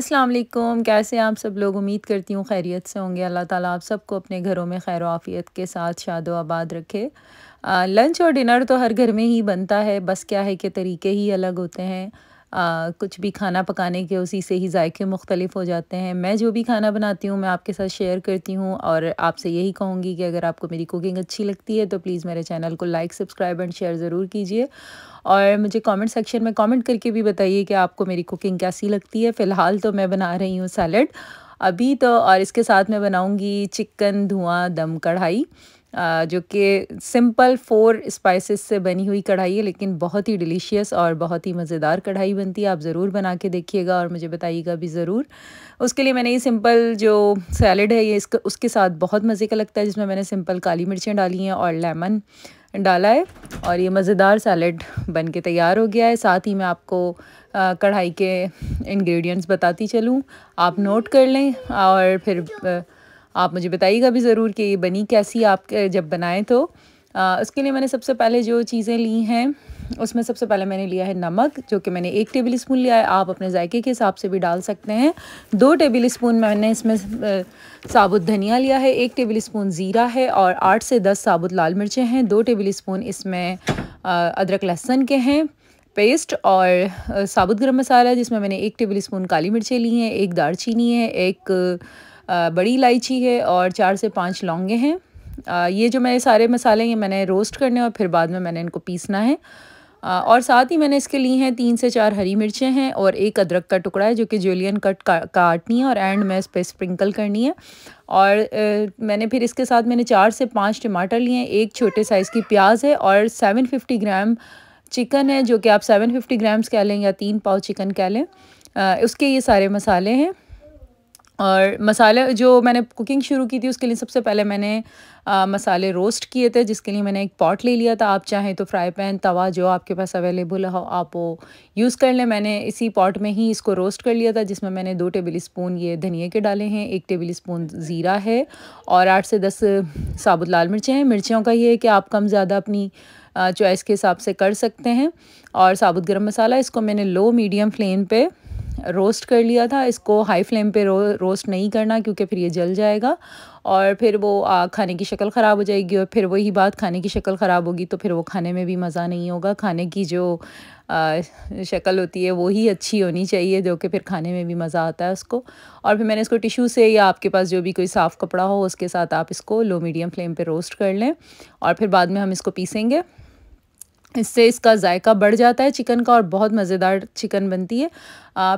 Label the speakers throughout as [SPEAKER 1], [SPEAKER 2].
[SPEAKER 1] अस्सलाम वालेकुम। कैसे हैं आप सब लोग? उम्मीद करती हूँ खैरियत से होंगे। अल्लाह ताला आप सबको अपने घरों में खैर आफ़ियत के साथ शादो आबाद रखे। लंच और डिनर तो हर घर में ही बनता है, बस क्या है कि तरीके ही अलग होते हैं। कुछ भी खाना पकाने के उसी से ही जायके मुख्तलिफ़ हो जाते हैं। मैं जो भी खाना बनाती हूँ मैं आपके साथ शेयर करती हूँ और आपसे यही कहूँगी कि अगर आपको मेरी कुकिंग अच्छी लगती है तो प्लीज़ मेरे चैनल को लाइक, सब्सक्राइब एंड शेयर ज़रूर कीजिए। और मुझे कमेंट सेक्शन में कमेंट करके भी बताइए कि आपको मेरी कुकिंग कैसी लगती है। फ़िलहाल तो मैं बना रही हूँ सैलड अभी तो, और इसके साथ मैं बनाऊँगी चिकन धुआँ दम कढ़ाई, जो कि सिंपल 4 स्पाइसेस से बनी हुई कढ़ाई है, लेकिन बहुत ही डिलीशियस और बहुत ही मज़ेदार कढ़ाई बनती है। आप ज़रूर बना के देखिएगा और मुझे बताइएगा भी ज़रूर। उसके लिए मैंने ये सिंपल जो सैलड है ये इसका उसके साथ बहुत मज़े का लगता है, जिसमें मैंने सिंपल काली मिर्चें डाली हैं और लेमन डाला है और ये मज़ेदार सैलड बन के तैयार हो गया है। साथ ही मैं आपको कढ़ाई के इंग्रेडिएंट्स बताती चलूँ, आप नोट कर लें और फिर आप मुझे बताइएगा भी ज़रूर कि ये बनी कैसी आप जब बनाएं तो। उसके लिए मैंने सबसे पहले जो चीज़ें ली हैं उसमें सबसे पहले मैंने लिया है नमक, जो कि मैंने 1 टेबल स्पून लिया है। आप अपने जायके के हिसाब से भी डाल सकते हैं। 2 टेबल स्पून मैंने इसमें साबुत धनिया लिया है, 1 टेबल स्पून ज़ीरा है और 8 से 10 साबुत लाल मिर्चें हैं। 2 टेबल स्पून इसमें अदरक लहसुन के हैं पेस्ट और साबुत गरम मसाला, जिसमें मैंने 1 टेबल स्पून काली मिर्चें ली हैं, 1 दालचीनी है, 1 बड़ी इलायची है और 4 से 5 लौंगे हैं। ये जो मेरे सारे मसाले हैं ये मैंने रोस्ट करने और फिर बाद में मैंने इनको पीसना है। और साथ ही मैंने इसके लिए हैं 3 से 4 हरी मिर्चें हैं और 1 अदरक का टुकड़ा है, जो कि जूलियन कट काटनी है और एंड में इस पर स्प्रिंकल करनी है। और मैंने फिर इसके साथ मैंने 4 से 5 टमाटर लिए हैं, 1 छोटे साइज़ की प्याज है और 750 ग्राम चिकन है, जो कि आप 750 ग्राम्स कह लें या 3 पाव चिकन कह लें। उसके ये सारे मसाले हैं। और मसाले जो मैंने कुकिंग शुरू की थी उसके लिए सबसे पहले मैंने मसाले रोस्ट किए थे, जिसके लिए मैंने एक पॉट ले लिया था। आप चाहें तो फ्राई पैन तवा जो आपके पास अवेलेबल हो आप वो यूज़ कर लें। मैंने इसी पॉट में ही इसको रोस्ट कर लिया था, जिसमें मैंने 2 टेबल स्पून ये धनिया के डाले हैं, 1 टेबल स्पून ज़ीरा है और 8 से 10 साबुत लाल मिर्चें हैं। मिर्चियों का ये है कि आप कम ज़्यादा अपनी चॉइस के हिसाब से कर सकते हैं। और साबुत गरम मसाला, इसको मैंने लो मीडियम फ्लेम पे रोस्ट कर लिया था। इसको हाई फ्लेम पे रोस्ट नहीं करना, क्योंकि फिर ये जल जाएगा और फिर वो खाने की शक्ल ख़राब हो जाएगी। और फिर वही बात, खाने की शक्ल ख़राब होगी तो फिर वो खाने में भी मज़ा नहीं होगा। खाने की जो शक्ल होती है वो ही अच्छी होनी चाहिए, जो कि फिर खाने में भी मज़ा आता है उसको। और फिर मैंने इसको टिश्यू से या आपके पास जो भी कोई साफ़ कपड़ा हो उसके साथ आप इसको लो मीडियम फ्लेम पे रोस्ट कर लें और फिर बाद में हम इसको पीसेंगे। इससे इसका जायका बढ़ जाता है चिकन का और बहुत मज़ेदार चिकन बनती है।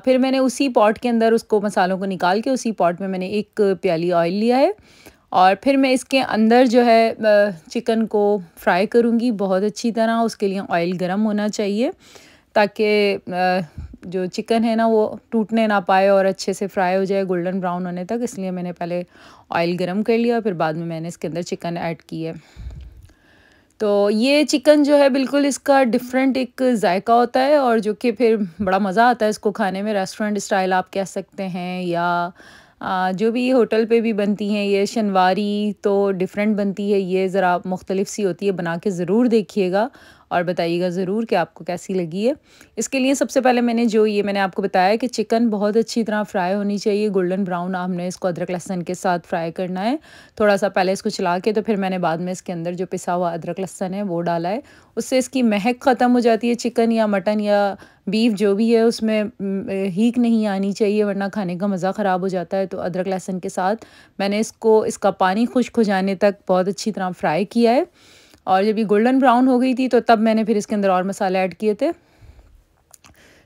[SPEAKER 1] फिर मैंने उसी पॉट के अंदर उसको मसालों को निकाल के उसी पॉट में मैंने 1 प्याली ऑयल लिया है और फिर मैं इसके अंदर जो है चिकन को फ्राई करूँगी बहुत अच्छी तरह। उसके लिए ऑयल गर्म होना चाहिए ताकि जो चिकन है ना वो टूटने ना पाए और अच्छे से फ्राई हो जाए गोल्डन ब्राउन होने तक। इसलिए मैंने पहले ऑयल गर्म कर लिया, फिर बाद में मैंने इसके अंदर चिकन ऐड की है। तो ये चिकन जो है बिल्कुल इसका डिफरेंट एक जायका होता है और जो कि फिर बड़ा मज़ा आता है इसको खाने में। रेस्टोरेंट स्टाइल आप कह सकते हैं या जो भी होटल पे भी बनती हैं। ये शनवारी तो डिफरेंट बनती है, ये ज़रा मुख्तलिफ सी होती है। बना के ज़रूर देखिएगा और बताइएगा ज़रूर कि आपको कैसी लगी है। इसके लिए सबसे पहले मैंने आपको बताया कि चिकन बहुत अच्छी तरह फ्राई होनी चाहिए, गोल्डन ब्राउन हमने इसको अदरक लहसुन के साथ फ्राई करना है। थोड़ा सा पहले इसको चला के तो फिर मैंने बाद में इसके अंदर जो पिसा हुआ अदरक लहसुन है वो डाला है। उससे इसकी महक ख़त्म हो जाती है। चिकन या मटन या बीफ जो भी है उसमें हीक नहीं आनी चाहिए, वरना खाने का मज़ा ख़राब हो जाता है। तो अदरक लहसुन के साथ मैंने इसका पानी खुश्क हो जाने तक बहुत अच्छी तरह फ्राई किया है और जब ये गोल्डन ब्राउन हो गई थी तो तब मैंने फिर इसके अंदर और मसाले ऐड किए थे।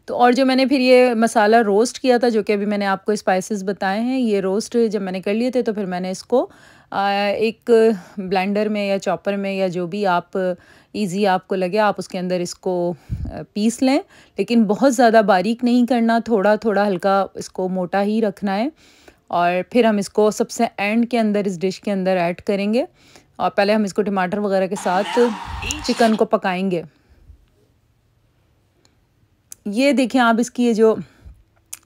[SPEAKER 1] तो और जो मैंने फिर ये मसाला रोस्ट किया था, जो कि अभी मैंने आपको स्पाइसेस बताए हैं, ये रोस्ट जब मैंने कर लिए थे तो फिर मैंने इसको एक ब्लेंडर में या चॉपर में या जो भी आप इजी आपको लगे आप उसके अंदर इसको पीस लें। लेकिन बहुत ज़्यादा बारीक नहीं करना, थोड़ा थोड़ा हल्का इसको मोटा ही रखना है। और फिर हम इसको सबसे एंड के अंदर इस डिश के अंदर ऐड करेंगे और पहले हम इसको टमाटर वगैरह के साथ चिकन को पकाएंगे। ये देखिए आप, इसकी ये जो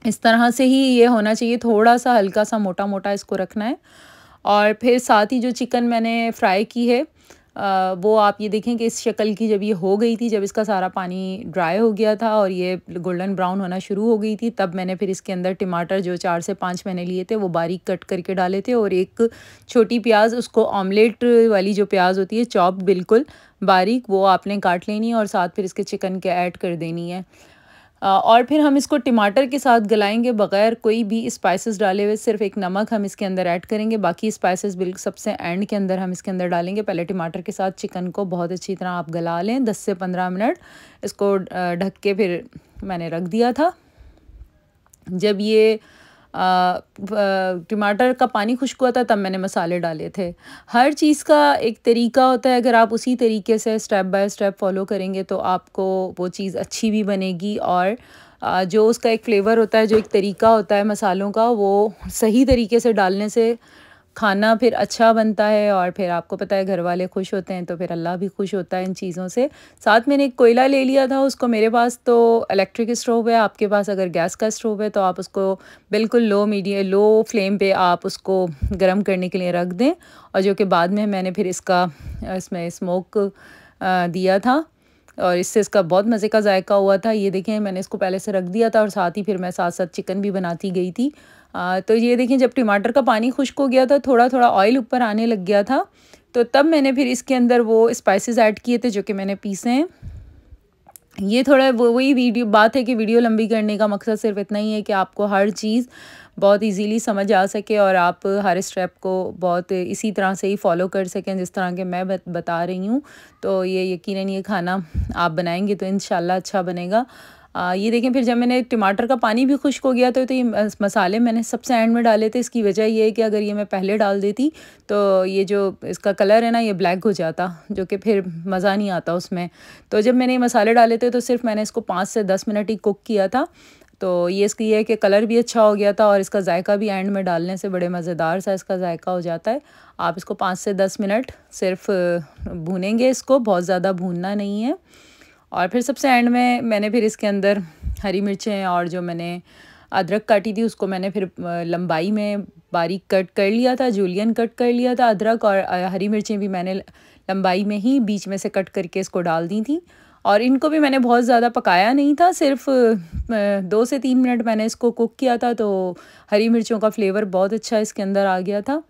[SPEAKER 1] इस तरह से ही ये होना चाहिए, थोड़ा सा हल्का सा मोटा मोटा इसको रखना है। और फिर साथ ही जो चिकन मैंने फ्राई की है वो आप ये देखें कि इस शक्ल की जब ये हो गई थी, जब इसका सारा पानी ड्राई हो गया था और ये गोल्डन ब्राउन होना शुरू हो गई थी, तब मैंने फिर इसके अंदर टमाटर जो 4 से 5 मैंने लिए थे वो बारीक कट करके डाले थे, और एक छोटी प्याज, उसको ऑमलेट वाली जो प्याज होती है चॉप बिल्कुल बारीक, वो आपने काट लेनी है और साथ फिर इसके चिकन के ऐड कर देनी है। और फिर हम इसको टमाटर के साथ गलाएंगे बग़ैर कोई भी स्पाइसेस डाले हुए। सिर्फ एक नमक हम इसके अंदर ऐड करेंगे, बाकी स्पाइसेस बिल्कुल सबसे एंड के अंदर हम इसके अंदर डालेंगे। पहले टमाटर के साथ चिकन को बहुत अच्छी तरह आप गला लें, 10 से 15 मिनट इसको ढक के फिर मैंने रख दिया था। जब ये टमाटर का पानी खुश्क हुआ था तब मैंने मसाले डाले थे। हर चीज़ का एक तरीका होता है, अगर आप उसी तरीके से स्टेप बाय स्टेप फॉलो करेंगे तो आपको वो चीज़ अच्छी भी बनेगी, और जो उसका एक फ्लेवर होता है, जो एक तरीका होता है मसालों का, वो सही तरीके से डालने से खाना फिर अच्छा बनता है, और फिर आपको पता है घर वाले खुश होते हैं तो फिर अल्लाह भी खुश होता है इन चीज़ों से। साथ मैंने एक कोयला ले लिया था, उसको, मेरे पास तो इलेक्ट्रिक स्टोव है, आपके पास अगर गैस का स्टोव है तो आप उसको बिल्कुल लो फ्लेम पे आप उसको गर्म करने के लिए रख दें, और जो कि बाद में मैंने फिर इसमें स्मोक दिया था और इससे इसका बहुत मज़े का जायका हुआ था। ये देखें, मैंने इसको पहले से रख दिया था और साथ ही फिर मैं साथ साथ चिकन भी बनाती गई थी। तो ये देखें, जब टमाटर का पानी खुश्क हो गया था, थोड़ा थोड़ा ऑयल ऊपर आने लग गया था, तो तब मैंने फिर इसके अंदर वो स्पाइसेस ऐड किए थे जो कि मैंने पीसे हैं। ये थोड़ा वही वीडियो बात है कि वीडियो लंबी करने का मकसद सिर्फ इतना ही है कि आपको हर चीज़ बहुत इजीली समझ आ सके और आप हर स्टेप को बहुत इसी तरह से ही फॉलो कर सकें जिस तरह के मैं बता रही हूँ। तो ये यकीनन ये खाना आप बनाएंगे तो इंशाल्लाह अच्छा बनेगा। ये देखें, फिर जब मैंने टमाटर का पानी भी खुश्क हो गया तो ये मसाले मैंने सबसे एंड में डाले थे। इसकी वजह ये है कि अगर ये मैं पहले डाल देती तो ये जो इसका कलर है ना, ये ब्लैक हो जाता, जो कि फिर मज़ा नहीं आता उसमें। तो जब मैंने ये मसाले डाले थे तो सिर्फ मैंने इसको 5 से 10 मिनट ही कुक किया था। तो ये इसकी ये है कि कलर भी अच्छा हो गया था और इसका जायका भी एंड में डालने से बड़े मज़ेदार सा इसका जायका हो जाता है। आप इसको 5 से 10 मिनट सिर्फ भूनेंगे, इसको बहुत ज़्यादा भूनना नहीं है। और फिर सबसे एंड में मैंने फिर इसके अंदर हरी मिर्चें और जो मैंने अदरक काटी थी उसको मैंने फिर लंबाई में बारीक कट कर लिया था, जूलियन कट कर लिया था। अदरक और हरी मिर्चें भी मैंने लंबाई में ही बीच में से कट करके इसको डाल दी थी, और इनको भी मैंने बहुत ज़्यादा पकाया नहीं था, सिर्फ 2 से 3 मिनट मैंने इसको कुक किया था। तो हरी मिर्चों का फ्लेवर बहुत अच्छा इसके अंदर आ गया था,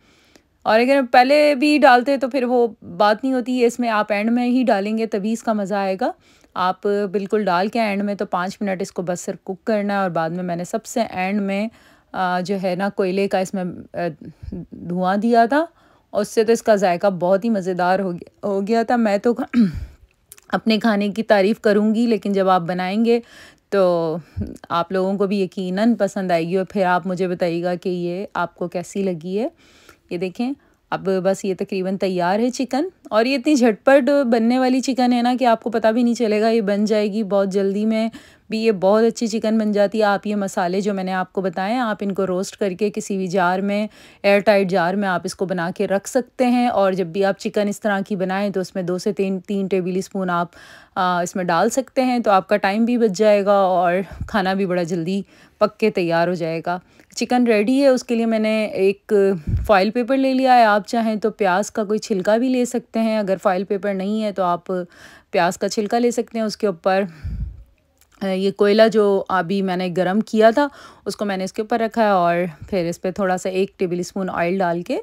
[SPEAKER 1] और अगर पहले भी डालते तो फिर वो बात नहीं होती है। इसमें आप एंड में ही डालेंगे तभी इसका मज़ा आएगा। आप बिल्कुल डाल के एंड में तो 5 मिनट इसको बस सिर्फ कुक करना है, और बाद में मैंने सबसे एंड में जो है ना कोयले का इसमें धुआं दिया था, और उससे तो इसका जायका बहुत ही मज़ेदार हो गया था। मैं तो अपने खाने की तारीफ़ करूँगी, लेकिन जब आप बनाएंगे तो आप लोगों को भी यकीनन पसंद आएगी, और फिर आप मुझे बताइएगा कि ये आपको कैसी लगी है। ये देखें, अब बस ये तकरीबन तैयार है चिकन, और ये इतनी झटपट बनने वाली चिकन है ना कि आपको पता भी नहीं चलेगा, ये बन जाएगी बहुत जल्दी में भी। ये बहुत अच्छी चिकन बन जाती है। आप ये मसाले जो मैंने आपको बताए, आप इनको रोस्ट करके किसी भी जार में, एयर टाइट जार में आप इसको बना के रख सकते हैं, और जब भी आप चिकन इस तरह की बनाएं तो उसमें 2 से 3 टेबल स्पून आप इसमें डाल सकते हैं, तो आपका टाइम भी बच जाएगा और खाना भी बड़ा जल्दी पक के तैयार हो जाएगा। चिकन रेडी है, उसके लिए मैंने एक फ़ॉइल पेपर ले लिया है। आप चाहें तो प्याज का कोई छिलका भी ले सकते हैं, अगर फ़ॉइल पेपर नहीं है तो आप प्याज का छिलका ले सकते हैं। उसके ऊपर ये कोयला जो अभी मैंने गरम किया था उसको मैंने इसके ऊपर रखा है, और फिर इस पर थोड़ा सा 1 टेबल स्पून ऑयल डाल के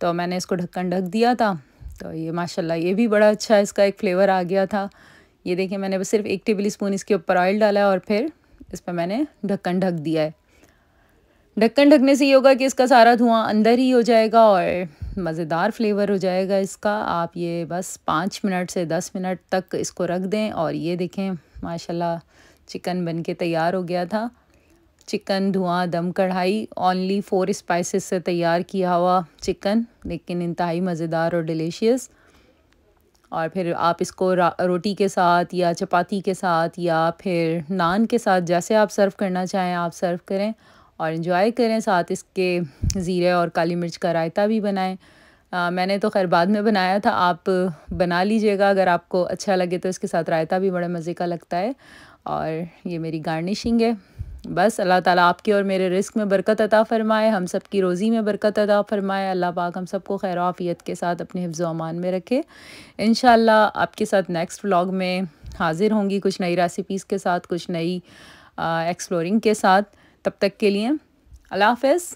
[SPEAKER 1] तो मैंने इसको ढक्कन ढक दिया था। तो ये माशाल्लाह ये भी बड़ा अच्छा इसका एक फ्लेवर आ गया था। ये देखिए, मैंने बस सिर्फ 1 टेबल स्पून इसके ऊपर ऑयल डाला है और फिर इस पर मैंने ढक्कन ढक दिया है। ढक्कन ढकने से ये होगा कि इसका सारा धुआं अंदर ही हो जाएगा और मज़ेदार फ्लेवर हो जाएगा इसका। आप ये बस 5 मिनट से 10 मिनट तक इसको रख दें, और ये देखें माशाल्लाह चिकन बन के तैयार हो गया था। चिकन धुआं दम कढ़ाई, ओनली 4 स्पाइसेस से तैयार किया हुआ चिकन, लेकिन इंतहाई मज़ेदार और डिलीशियस। और फिर आप इसको रोटी के साथ या चपाती के साथ या फिर नान के साथ, जैसे आप सर्व करना चाहें आप सर्व करें और इन्जॉय करें। साथ इसके ज़ीरे और काली मिर्च का रायता भी बनाएं। मैंने तो खैर बाद में बनाया था, आप बना लीजिएगा अगर आपको अच्छा लगे तो। इसके साथ रायता भी बड़े मज़े का लगता है। और ये मेरी गार्निशिंग है। बस अल्लाह ताला आपकी और मेरे रिज़्क़ में बरकत अता फ़रमाए, हम सब की रोज़ी में बरकत अता फ़रमाए। अल्लाह पाक हम सबको खैर आफ़ियत के साथ अपने हिफ्ज़ व अमान में रखे। इंशाअल्लाह आपके साथ नेक्स्ट व्लॉग में हाज़िर होंगी कुछ नई रेसिपीज़ के साथ, कुछ नई एक्सप्लोरिंग के साथ। तब तक के लिए अल्लाह हाफ़िज़।